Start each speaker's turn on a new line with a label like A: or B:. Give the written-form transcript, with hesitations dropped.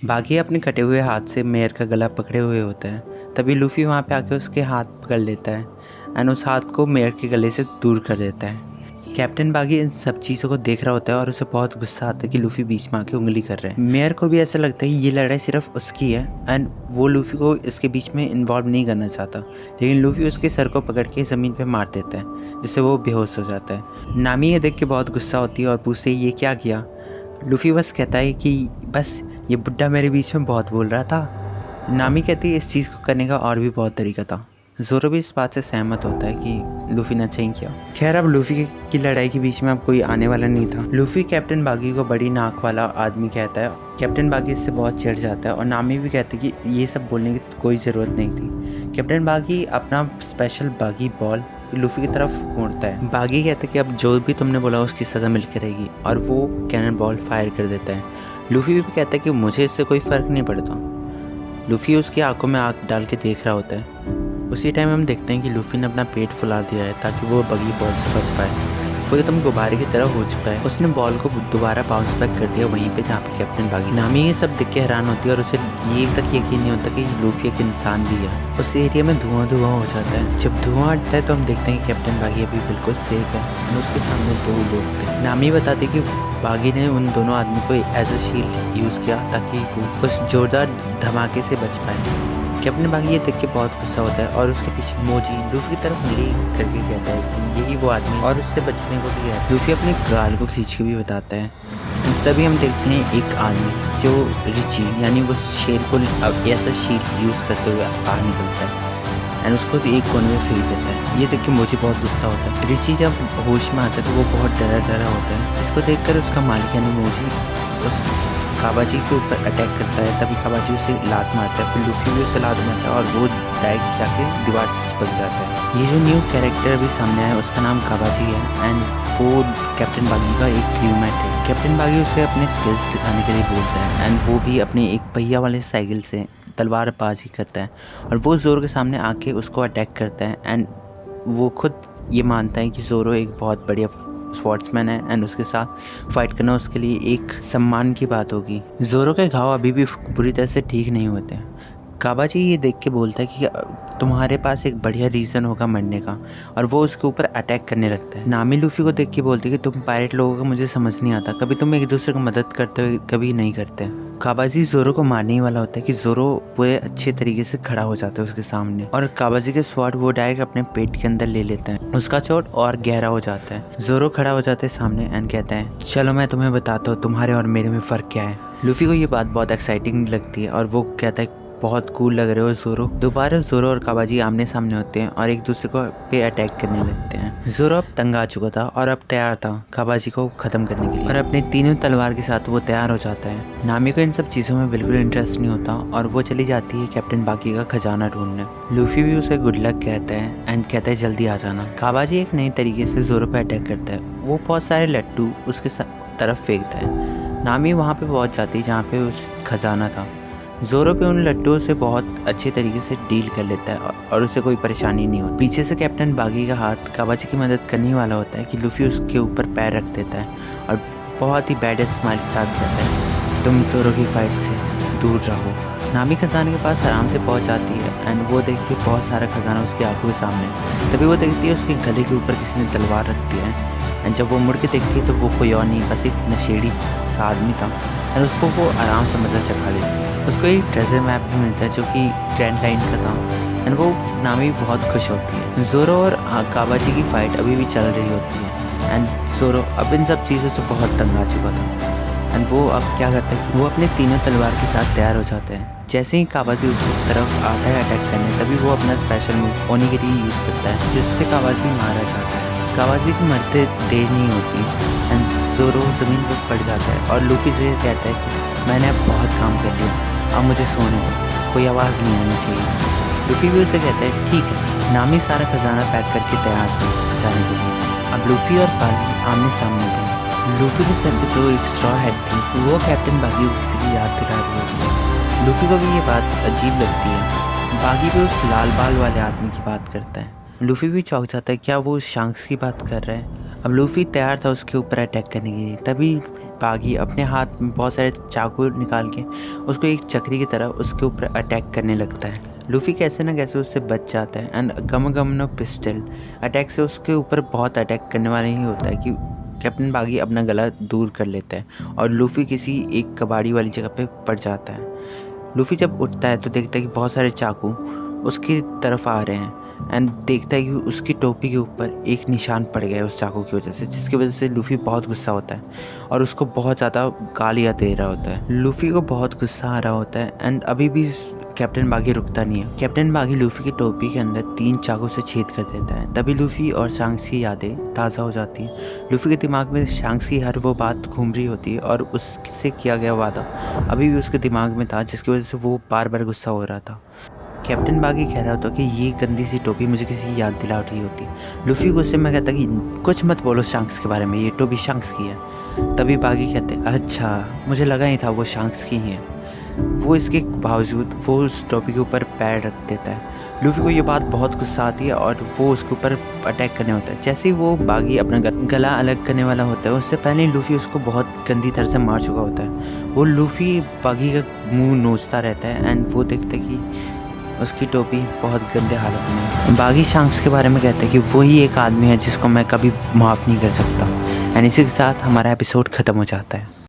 A: बागी अपने कटे हुए हाथ से मेयर का गला पकड़े हुए होता है। तभी लूफी वहाँ पे आके उसके हाथ पकड़ लेता है एंड उस हाथ को मेयर के गले से दूर कर देता है। कैप्टन बागी इन सब चीज़ों को देख रहा होता है और उसे बहुत गुस्सा आता है कि लूफी बीच में आके उंगली कर रहे हैं। मेयर को भी ऐसा लगता है कि ये लड़ाई सिर्फ उसकी है एंड वो लूफी को इसके बीच में इन्वॉल्व नहीं करना चाहता, लेकिन लूफी उसके सर को पकड़ के ज़मीन पे मार देता है जिससे वो बेहोश हो जाता है। नामी ये देख के बहुत गुस्सा होती है और पूछते ये क्या किया। लूफी बस कहता है कि बस ये बुड्ढा मेरे बीच में बहुत बोल रहा था। नामी कहती है इस चीज़ को करने का और भी बहुत तरीका था। ज़ोरो भी इस बात से सहमत होता है कि लूफी ने अच्छा ही किया। खैर अब लूफी की लड़ाई के बीच में अब कोई आने वाला नहीं था। लूफी कैप्टन बागी को बड़ी नाक वाला आदमी कहता है। कैप्टन बागी इससे बहुत चिढ़ जाता है और नामी भी कहती है कि ये सब बोलने की कोई ज़रूरत नहीं थी। कैप्टन बागी अपना स्पेशल बागी बॉल लूफी की तरफ मोड़ता है। बागी कहता है कि अब जो भी तुमने बोला उसकी सज़ा मिलकर रहेगी और वो कैनन बॉल फायर कर देता है। लूफी भी कहता है कि मुझे इससे कोई फ़र्क नहीं पड़ता। लूफी उसकी आंखों में आँख डाल के देख रहा होता है। उसी टाइम हम देखते हैं कि लूफी ने अपना पेट फुला दिया है ताकि वो बगी बॉल से बच पाए। वो एकदम गुब्बारे की तरह हो चुका है। उसने बॉल को दोबारा बाउंस बैक कर दिया वहीं पे जहाँ पे कैप्टन बागी। नामी ये सब देख के हैरान होती है और उसे ये तक यकीन नहीं होता कि लूफी एक इंसान भी है। उस एरिया में धुआं हो जाता है। जब धुआं हटता है तो हम देखते हैं कि कैप्टन बागी अभी बिल्कुल सेफ है और उसके सामने 2 लोग थे। नामी बताती कि बागी ने उन दोनों आदमी को एज अ शील्ड यूज़ किया ताकि वो उस जोरदार धमाके से बच पाए। कैप्टन बागी ये देख के बहुत गुस्सा होता है और उसके पीछे मोजी लूफी की तरफ उंगली करके कहता है कि यही वो आदमी और उससे बचने को भी है। लूफी अपनी गाल को खींच के भी बताता है। तभी हम देखते हैं एक आदमी जो रिची यानी वो शेर को ऐसा शील्ड यूज़ करते हुए बाहर निकलता है एंड उसको एक कोने में फेंक देता है। ये देख के मुझे बहुत गुस्सा होता है। रिची जब होश में आता है तो वो बहुत डरा होता है। इसको देखकर उसका मालिक यानी मोजी उस काबाजी के ऊपर अटैक करता है। तभी काबाजी उसे लात मारता है। फिर लूफी भी उसे लात मारता है और वो डायरेक्ट जाके दीवार से चिपक जाता है। ये जो न्यू कैरेक्टर अभी सामने आया है उसका नाम काबाजी है एंड वो कैप्टन बागी का एक क्रूमेट है। कैप्टन बागी उसे अपने स्किल्स दिखाने के लिए बोलता है एंड वो भी अपने एक पहिया वाले साइकिल से तलवारबाजी करता है और वो ज़ोरो के सामने आके उसको अटैक करता है एंड वो खुद ये मानता है कि ज़ोरो एक बहुत बढ़िया स्पोर्ट्समैन है एंड उसके साथ फाइट करना उसके लिए एक सम्मान की बात होगी। ज़ोरो के घाव अभी भी बुरी तरह से ठीक नहीं होते। काबाजी ये देख के बोलता है कि तुम्हारे पास एक बढ़िया रीज़न होगा मरने का और वो उसके ऊपर अटैक करने लगता है। नामी लूफी को देख के बोलती है कि तुम पायरेट लोगों का मुझे समझ नहीं आता, कभी तुम एक दूसरे को मदद करते हो कभी नहीं करते। काबाजी ज़ोरो को मारने ही वाला होता है कि ज़ोरो पूरे अच्छे तरीके से खड़ा हो जाता है उसके सामने और काबाजी के स्वॉर्ड वो डायरेक्ट अपने पेट के अंदर ले लेता है। उसका चोट और गहरा हो जाता है। ज़ोरो खड़ा हो जाता है सामने एंड कहता है चलो मैं तुम्हें बताता हूँ तुम्हारे और मेरे में फ़र्क क्या है। लूफी को ये बात बहुत एक्साइटिंग लगती है और वो कहता है बहुत कूल लग रहे हो ज़ोरो। दोबारा ज़ोरो और काबाजी आमने सामने होते हैं और एक दूसरे को पे अटैक करने लगते हैं। ज़ोरो अब तंग आ चुका था और अब तैयार था काबाजी को ख़त्म करने के लिए और अपने तीनों तलवार के साथ वो तैयार हो जाता है। नामी को इन सब चीज़ों में बिल्कुल इंटरेस्ट नहीं होता और वो चली जाती है कैप्टन बागी का खजाना ढूंढने। लूफी भी उसे गुड लक कहता है एंड कहता है जल्दी आ जाना। काबाजी एक नई तरीके से ज़ोरो पर अटैक करता है। वो बहुत सारे लट्टू उसके तरफ फेंकता है। नामी वहाँ पे पहुँच जाती है जहाँ पे उस खजाना था। ज़ोरो पे उन लट्टुओं से बहुत अच्छे तरीके से डील कर लेता है और उसे कोई परेशानी नहीं होती। पीछे से कैप्टन बागी का हाथ काबाजी की मदद करने वाला होता है कि लूफी उसके ऊपर पैर रख देता है और बहुत ही बैड स्माइल के साथ कहता है तुम ज़ोरो की फाइट से दूर रहो। नामी खजाने के पास आराम से पहुंच जाती है एंड वो देखती है बहुत सारा खजाना उसकी आंखों के सामने। तभी वो देखती है उसके गले के ऊपर किसी ने तलवार रख दिया है एंड जब वो मुड़ के देखती है तो वो कोई और नहीं बस एक नशेड़ी सा आदमी था एंड उसको वो आराम से मज़ा चखा लेती है। उसको एक ट्रेजर मैप भी मिलता है जो कि ग्रैंड लाइन का था एंड वो नामी बहुत खुश होती है। ज़ोरो और काबाजी की फ़ाइट अभी भी चल रही होती है एंड ज़ोरो अब इन सब चीज़ों से बहुत तंग आ चुका था एंड वो अब क्या करता है कि वो अपने तीनों तलवार के साथ तैयार हो जाते हैं। जैसे ही काबाजी उसकी तरफ आता है अटैक करने तभी वो अपना स्पेशल मूव ओनिगिरी यूज़ करता है जिससे काबाजी मारा जाता है। काबाजी की मरते देर नहीं होती एंड ज़ोरो ज़मीन पर पड़ जाता है और लूफी से कहता है कि मैंने अब बहुत काम कर लिया, अब मुझे सोने दो, कोई आवाज़ नहीं आनी चाहिए। लूफी भी उसे कहता है ठीक है। नामी सारा खजाना पैक करके तैयार थे जाने के लिए। अब लूफी और बागी आमने सामने थे। लूफी के सर पे जो एक स्ट्रॉ हेड थी वो कैप्टन बागी को किसी की याद दिला रही होती है। लूफी को भी ये बात अजीब लगती है। बागी भी उस लाल बाल वाले आदमी की बात करता है। लूफी भी चौंक जाता है क्या वो शांक्स की बात कर रहा है। अब लूफी तैयार था उसके ऊपर अटैक करने के लिए। तभी बागी अपने हाथ में बहुत सारे चाकू निकाल के उसको एक चक्री की तरह उसके ऊपर अटैक करने लगता है। लूफी कैसे ना कैसे उससे बच जाता है एंड गम पिस्टल अटैक से उसके ऊपर बहुत अटैक करने वाला ही होता है कि कैप्टन बागी अपना गला दूर कर लेता है और लूफी किसी एक कबाड़ी वाली जगह पे पड़ जाता है। लूफी जब उठता है तो देखता है कि बहुत सारे चाकू उसकी तरफ आ रहे हैं एंड देखता है कि उसकी टोपी के ऊपर एक निशान पड़ गया है उस चाकू की वजह से, जिसकी वजह से लूफी बहुत गुस्सा होता है और उसको बहुत ज़्यादा गालियाँ दे रहा होता है। लूफी को बहुत गुस्सा आ रहा होता है एंड अभी भी कैप्टन बागी रुकता नहीं है। कैप्टन बागी लूफी की टोपी के अंदर 3 चाकू से छेद कर देता है। तभी लूफी और शांक्स की यादें ताज़ा हो जाती हैं। लूफी के दिमाग में शांक्स की हर वो बात घूम रही होती है और उससे किया गया वादा अभी भी उसके दिमाग में था, जिसकी वजह से वो बार बार गुस्सा हो रहा था। कैप्टन बागी कह रहा होता कि ये गंदी सी टोपी मुझे किसी की याद दिला रही होती। लूफी गुस्से में कहता कि कुछ मत बोलो शांक्स के बारे में, ये टोपी शांक्स की है। तभी बागी कहते अच्छा, मुझे लगा ही था वो शांक्स की ही है। वो इसके बावजूद वो उस टोपी के ऊपर पैर रख देता है। लूफी को ये बात बहुत गुस्सा आती है और वो उसके ऊपर अटैक करने होता है। जैसे ही वो बागी अपना गला अलग करने वाला होता है, उससे पहले ही लूफी उसको बहुत गंदी तरह से मार चुका होता है। वो लूफी बागी का मुंह नोचता रहता है एंड वो देखता है कि उसकी टोपी बहुत गंदे हालत में है। बागी शांक्स के बारे में कहते हैं कि वही एक आदमी है जिसको मैं कभी माफ़ नहीं कर सकता। एंड इसी के साथ हमारा एपिसोड ख़त्म हो जाता है।